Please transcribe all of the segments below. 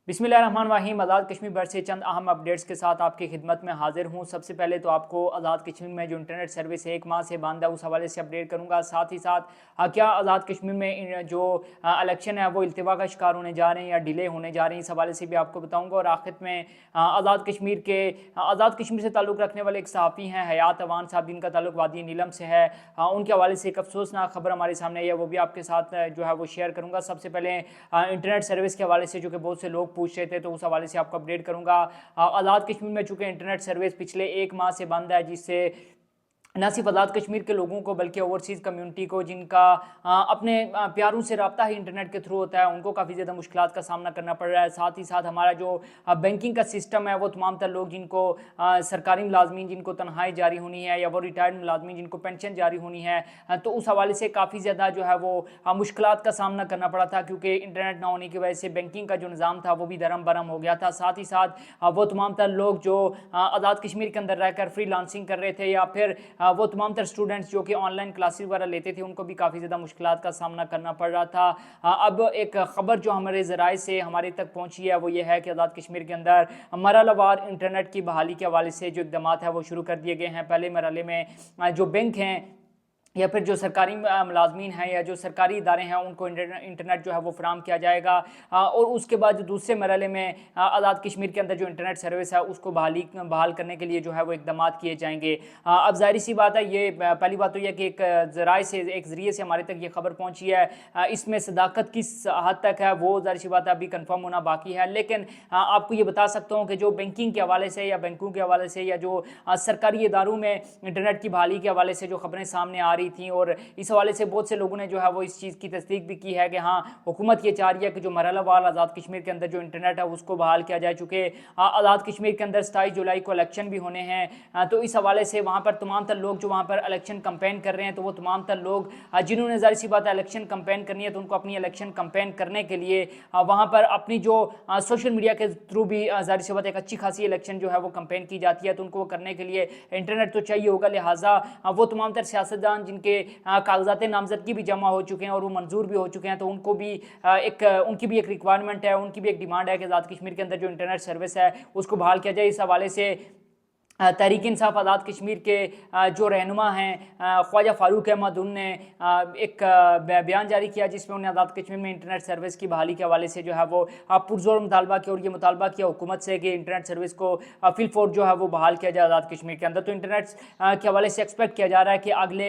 बिस्मिल्लाहिर्रहमानिर्रहीम। आज़ाद कश्मीर भर से चंद अहम अपडेट्स के साथ आपकी खिदमत में हाजिर हूँ। सबसे पहले तो आपको आज़ाद कश्मीर में जो इंटरनेट सर्विस 1 माह से बंद है उस हवाले से अपडेट करूँगा। साथ ही साथ क्या आज़ाद कश्मीर में जो इलेक्शन है वो इल्तिवा का शिकार होने जा रहे हैं या डिले होने जा रहे हैं, इस हवाले से भी आपको बताऊँगा। और आखिर में आज़ाद कश्मीर से ताल्लुक़ रखने वाले एक सहाफ़ी हैं हयात अवान साहब, जिनका ताल्लुक़ वादी नीलम से है, उनके हवाले से एक अफसोसनाक खबर हमारे सामने आई है, वो भी आपके साथ जो है वो शेयर करूँगा। सबसे पहले इंटरनेट सर्विस के हवाले से, जो कि बहुत से लोग पूछ रहे थे, तो उस हवाले से आपको अपडेट करूंगा। आज़ाद कश्मीर में चूंकि इंटरनेट सर्विस पिछले 1 माह से बंद है, जिससे न सिर्फ आज़ाद कश्मीर के लोगों को बल्कि ओवरसीज़ कम्युनिटी को, जिनका अपने प्यारों से रब्ता ही इंटरनेट के थ्रू होता है, उनको काफ़ी ज़्यादा मुश्किलात का सामना करना पड़ रहा है। साथ ही साथ हमारा जो बैंकिंग का सिस्टम है, वो तमाम तर लोग जिनको सरकारी मुलाजमीन जिनको तनख्वाहें जारी होनी है, या वो रिटायर्ड मुलाजमीन जिनको पेंशन जारी होनी है, तो उस हवाले से काफ़ी ज़्यादा जो है वो मुश्किलात का सामना करना पड़ा था, क्योंकि इंटरनेट ना होने की वजह से बैंकिंग का जो निज़ाम था वो भी दरम बरम हो गया था। साथ ही साथ वो तमाम तर लोग जो आज़ाद कश्मीर के अंदर रहकर फ्री लांसिंग कर रहे थे, या फिर वो तमाम तर स्टूडेंट्स जो कि ऑनलाइन क्लासेस वगैरह लेते थे, उनको भी काफ़ी ज़्यादा मुश्किलात का सामना करना पड़ रहा था। अब एक ख़बर जो हमारे ज़राए से हमारे तक पहुंची है वो ये है कि आज़ाद कश्मीर के अंदर मरहलावार इंटरनेट की बहाली के हवाले से जो इक़दाम है वो शुरू कर दिए गए हैं। पहले मरहले में जो बैंक हैं या फिर जो सरकारी मुलाजमीन हैं या जो सरकारी इदारे हैं, उनको इंटरनेट जो है वो फराम किया जाएगा, और उसके बाद जो दूसरे मरहले में आज़ाद कश्मीर के अंदर जो इंटरनेट सर्विस है उसको बहाल करने के लिए जो है वो इक़दाम किए जाएंगे। अब ज़ाहिर सी बात है, ये पहली बात तो यह कि एक ज़रिए से हमारे तक ये खबर पहुंची है। इसमें सदाकत किस हद तक है वो ज़ाहिर सी बात है अभी कन्फर्म होना बाकी है, लेकिन आपको ये बता सकता हूँ कि जो बैंकिंग के हवाले से या बैंकों के हवाले से या जो सरकारी इदारों में इंटरनेट की बहाली के हवाले से जो खबरें सामने आ रही थी, और इस हवाले से बहुत से लोगों ने जो है वो इस चीज़ की तस्दीक भी की है कि हाँ, हुकूमत ये चाह रही है कि जो मरहलावार आज़ाद कश्मीर के अंदर जो इंटरनेट है उसको बहाल किया जाए। चूँकि आज़ाद कश्मीर के अंदर 27 जुलाई को इलेक्शन भी होने हैं, तो इस हवाले से वहाँ पर तमाम तर लोग जो वहाँ पर इलेक्शन कंपेन कर रहे हैं, तो वो तमाम तर लोग जिन्होंने ज़ाहिर सी बात है इलेक्शन कंपेन करनी है, तो उनको अपनी इलेक्शन कंपेन करने के लिए वहाँ पर अपनी जो सोशल मीडिया के थ्रू भी ज़ाहिर सी बात एक अच्छी खासी इलेक्शन जो है वो कंपेन की जाती है, तो उनको वो करने के लिए इंटरनेट तो चाहिए होगा। लिहाजा वो तमाम तर सियासतदान जिनके कागजात नामजदगी भी जमा हो चुके हैं और वो मंजूर भी हो चुके हैं, तो उनको भी उनकी भी एक रिक्वायरमेंट है, उनकी भी एक डिमांड है कि आज़ाद कश्मीर के अंदर जो इंटरनेट सर्विस है उसको बहाल किया जाए। इस हवाले से तहरीक इंसाफ आज़ाद कश्मीर के जो रहनुमा हैं ख्वाजा फारूक अहमद, उनने एक बयान जारी किया जिसमें उन्होंने आज़ाद कश्मीर में इंटरनेट सर्विस की बहाली के हवाले से जो है वो पुरजोर मुतालबा किया, और ये मुतालबा किया हुकूमत से कि इंटरनेट सर्विस को फिलफौर जो है वो बहाल किया जाए आज़ाद कश्मीर के अंदर। तो इंटरनेट के हवाले से एक्सपेक्ट किया जा रहा है कि अगले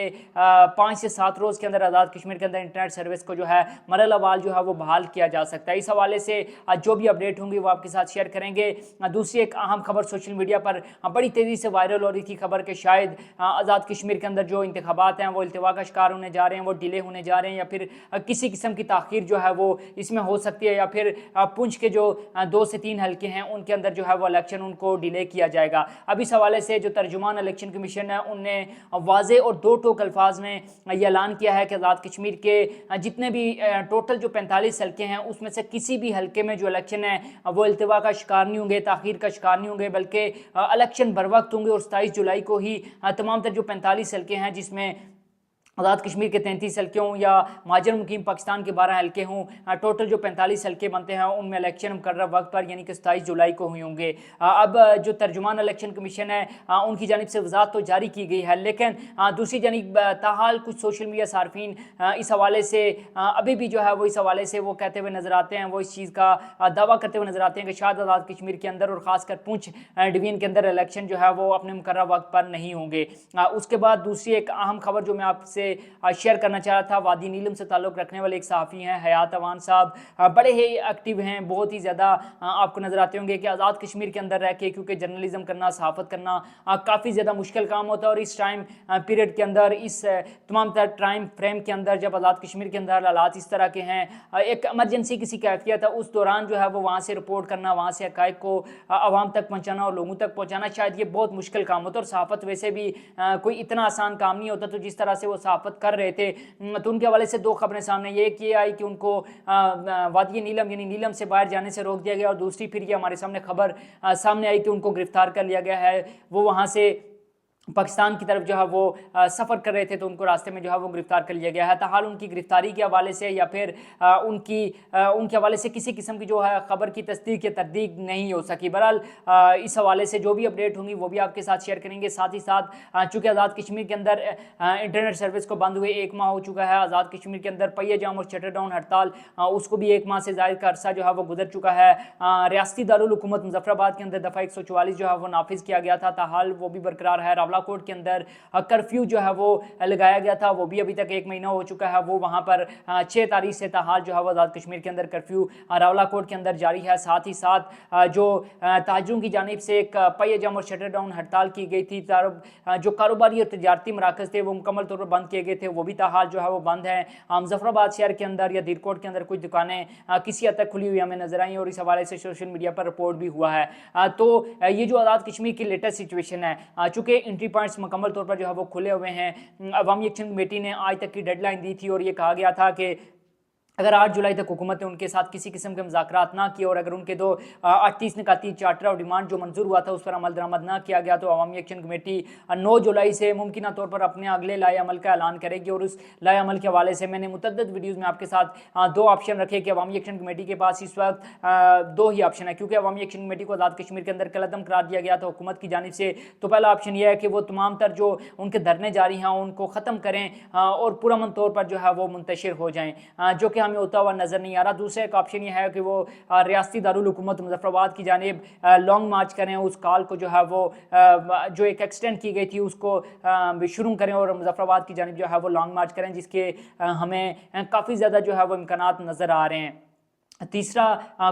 5 से 7 रोज़ के अंदर आज़ाद कश्मीर के अंदर इंटरनेट सर्विस को जो है मरहलावार जो है वो बहाल किया जा सकता है। इस हवाले से जो भी अपडेट होंगी वो आपके साथ शेयर करेंगे। दूसरी एक अहम खबर सोशल मीडिया पर बड़ी तेज़ी से वायरल हो रही थी, खबर के शायद आज़ाद कश्मीर के अंदर जो इंतखाबात हैं वो इल्तिवा का शिकार होने जा रहे हैं, वो डिले होने जा रहे हैं, या फिर किसी किस्म की ताख़ीर जो है वो इसमें हो सकती है, या फिर पुंछ के जो 2 से 3 हल्के हैं उनके अंदर जो है वो इलेक्शन उनको डिले किया जाएगा। अब इस हवाले से जो तर्जुमान इलेक्शन कमीशन है उनने वाज़े और दो टोक अल्फाज में यह ऐलान किया है कि आज़ाद कश्मीर के जितने भी टोटल जो 45 हल्के हैं उसमें से किसी भी हल्के में जो इलेक्शन है वो इल्तिवा का शिकार नहीं होंगे, ताख़ीर का शिकार नहीं होंगे, बल्कि इलेक्शन बर वक्त होंगे। और 27 जुलाई को ही तमाम तर जो 45 हल्के हैं, जिसमें आज़ाद कश्मीर के 33 हल्के हों या महाजर मुकीम पाकिस्तान के 12 हल्के हों, टोटल जो 45 हल्के बनते हैं उनमें इलेक्शन मुकर्रर वक्त पर यानी कि 27 जुलाई को हुए होंगे। अब जो तर्जुमान इलेक्शन कमीशन है उनकी जानिब से वज़ाहत तो जारी की गई है, लेकिन दूसरी जानिब ताहाल कुछ सोशल मीडिया सार्फिन इस हवाले से अभी भी जो है वो इस हवाले से वो कहते हुए नज़र आते हैं, वो इस चीज़ का दावा करते हुए नज़र आते हैं कि शायद आज़ाद कश्मीर के अंदर और ख़ासकर पुंछ डिवीज़न के अंदर इलेक्शन जो है वो अपने मुकर्रर वक्त पर नहीं होंगे। उसके बाद दूसरी एक अहम खबर जो मैं आपसे शेयर करना चाह रहा था, वादी नीलम से ताल्लुक़ रखने वाले एक सहाफ़ी हैं हयात अवान साहब, बड़े ही एक्टिव हैं, बहुत ही ज़्यादा आपको नज़र आते होंगे कि आज़ाद कश्मीर के अंदर रह के, क्योंकि जर्नलिज्म करना, सहाफ़त करना काफ़ी ज़्यादा मुश्किल काम होता है, और इस टाइम पीरियड के अंदर, इस तमाम टाइम फ्रेम के अंदर जब आज़ाद कश्मीर के अंदर हालात इस तरह के हैं, एक एमरजेंसी किसी कैफियत है, उस दौरान जो है वो वहाँ से रिपोर्ट करना, वहाँ से हक़ाइक़ को आवाम तक पहुँचाना और लोगों तक पहुँचाना, शायद ये बहुत मुश्किल काम होता है। और सहाफ़त वैसे भी कोई इतना आसान काम नहीं होता, तो जिस तरह से वो सहाफ़त कर रहे थे, तो उनके हवाले से 2 खबरें सामने ये आई कि उनको वादी नीलम यानी नीलम से बाहर जाने से रोक दिया गया, और दूसरी फिर ये हमारे सामने खबर सामने आई कि उनको गिरफ्तार कर लिया गया है, वो वहाँ से पाकिस्तान की तरफ जो है वो सफ़र कर रहे थे, तो उनको रास्ते में जो है वो गिरफ्तार कर लिया गया है। ताहाल उनकी गिरफ्तारी के हवाले से या फिर उनके हवाले से किसी किस्म की जो है ख़बर की तस्दीक या तरदीक नहीं हो सकी। बहरहाल इस हवाले से जो भी अपडेट होंगी वो भी आपके साथ शेयर करेंगे। साथ ही साथ चूँकि आज़ाद कश्मीर के अंदर इंटरनेट सर्विस को बंद हुए 1 माह हो चुका है, आज़ाद कश्मीर के अंदर पहिया जाम और शटर डाउन हड़ताल उसको भी 1 माह से ज़ायद का अरसा जो है वो गुजर चुका है। रियासती दारुल हुकूमत मुजफ्फराबाद के अंदर दफ़ा 144 जो है वो नाफिज किया गया था, ताहाल वो भी बरकरार है। रावलाकोट के अंदर कर्फ्यू जो है वो लगाया गया था, वो भी अभी तक 1 महीना हो चुका है। वो वहाँ पर 6 तारीख से ताहाल जो है वो आज़ाद कश्मीर के अंदर कर्फ्यू रावलाकोट के अंदर जारी है। साथ ही साथ जो ताजरों की जानिब से एक पहिया जाम और शटर डाउन हड़ताल की गई थी, जो कारोबारी और तजारती मराकज़ थे वो मुकम्मल तौर पर बंद किए गए थे, वो भी ताहाल जो है वो बंद है। मुजफ्फराबाद शहर के अंदर या दीरकोट के अंदर कुछ दुकानें किसी हद तक खुली हुई हमें नजर आई और इस हवाले से सोशल मीडिया पर रिपोर्ट भी हुआ है। तो ये जो आज़ाद कश्मीर की लेटेस्ट सिचुएशन है, चूँकि एंट्री पॉइंट्स मुकम्मल तौर पर जो है वो खुले हुए हैं। अवामी एक्शन कमेटी ने आज तक की डेडलाइन दी थी और ये कहा गया था कि अगर 8 जुलाई तक हुकूमत ने उनके साथ किसी किस्म के मुज़ाकरात ना किए और अगर उनके 38 निकाती चार्टर और डिमांड जो मंजूर हुआ था उस पर अमल दरामद ना किया गया, तो अवामी एक्शन कमेटी 9 जुलाई से मुमकिन तौर पर अपने अगले लाए अमल का ऐलान करेगी। और उस लाए अमल के हवाले से मैंने मुतअद्दिद वीडियोज़ में आपके साथ 2 ऑप्शन रखे कि अवामी एक्शन कमेटी के पास इस वक्त 2 ही ऑप्शन है, क्योंकि अवामी एक्शन कमेटी को आज़ाद कश्मीर के अंदर कलअदम करार दिया गया था हुकूमत की जानिब से। तो पहला ऑप्शन यह है कि वो तमाम तर जो उनके धरने जारी हैं उनको ख़त्म करें और पुरअमन तौर पर जो है वो मुंतशिर हो जाएँ, जो कि हमें होता हुआ नजर नहीं आ रहा। दूसरा एक ऑप्शन ये है कि वो रियासती दारुल हुकूमत मुजफ्फराबाद की जानिब लॉन्ग मार्च करें, उस कॉल को जो है वो जो एक एक्सटेंड की गई थी उसको शुरू करें और मुजफ्फराबाद की जानिब जो है वो लॉन्ग मार्च करें, जिसके हमें काफ़ी ज़्यादा जो है वो इम्कानात नज़र आ रहे हैं। तीसरा,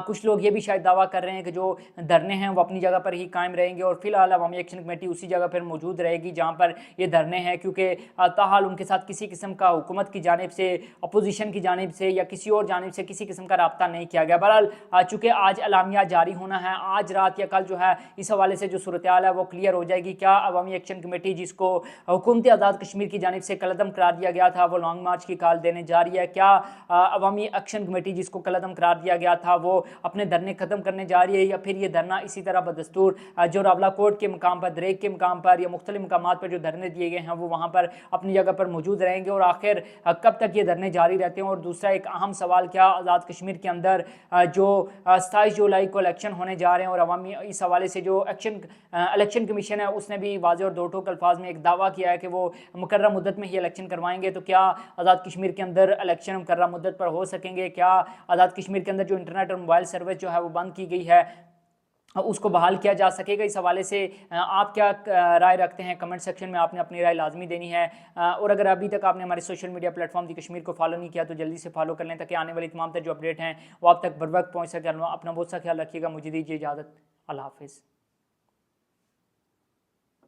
कुछ लोग ये भी शायद दावा कर रहे हैं कि जो धरने हैं वो अपनी जगह पर ही कायम रहेंगे और फिलहाल अवामी एक्शन कमेटी उसी जगह पर मौजूद रहेगी जहां पर ये धरने हैं, क्योंकि ताहाल उनके साथ किसी किस्म का हुकूमत की जानिब से, अपोजिशन की जानिब से या किसी और जानिब से किसी किस्म का रब्ता नहीं किया गया। बहरहाल चूँकि आज अलामिया जारी होना है, आज रात या कल जो है इस हवाले से जो सूरत हाल है वो क्लियर हो जाएगी। क्या अवामी एक्शन कमेटी जिसको हुकूमत आज़ाद कश्मीर की जानिब से कलअदम करार दिया गया था वो लॉन्ग मार्च की कॉल देने जा रही है? क्या अवामी एक्शन कमेटी जिसको कलअदम करार दिया गया था वो अपने धरने खत्म करने जा रही है, या फिर ये धरना इसी तरह बदस्तूर जो रावलाकोट के मुकाम पर, दरेक के मुकाम पर या मुख्तलिफ मुकामात पर जो धरने दिए गए हैं वो वहाँ पर अपनी जगह पर मौजूद रहेंगे? और आखिर कब तक ये धरने जारी रहते हैं? और दूसरा एक अहम सवाल, क्या आज़ाद कश्मीर के अंदर जो 27 जुलाई को इलेक्शन होने जा रहे हैं और अवामी इस हवाले से जो इलेक्शन कमीशन है उसने भी वाज़ेह और दो टोक अल्फाज में एक दावा किया है कि वो मुकर्रर मुद्दत में ही इलेक्शन करवाएंगे, तो क्या आज़ाद कश्मीर के अंदर इलेक्शन मुकर्रर मुद्दत पर हो सकेंगे? क्या आज़ाद कश्मीर के अंदर जो इंटरनेट और मोबाइल सर्विस जो है वो बंद की गई है उसको बहाल किया जा सकेगा? इस हवाले से आप क्या राय रखते हैं? कमेंट सेक्शन में आपने अपनी राय लाजमी देनी है। और अगर अभी तक आपने हमारे सोशल मीडिया प्लेटफॉर्म दी कश्मीर को फॉलो नहीं किया तो जल्दी से फॉलो कर लें, ताकि आने वाली तमाम जो अपडेट हैं वो आप तक बर वक्त पहुँच सके। अपना बहुत सा ख्याल रखिएगा। मुझे दीजिए इजाज़त। अल्लाह हाफिज़।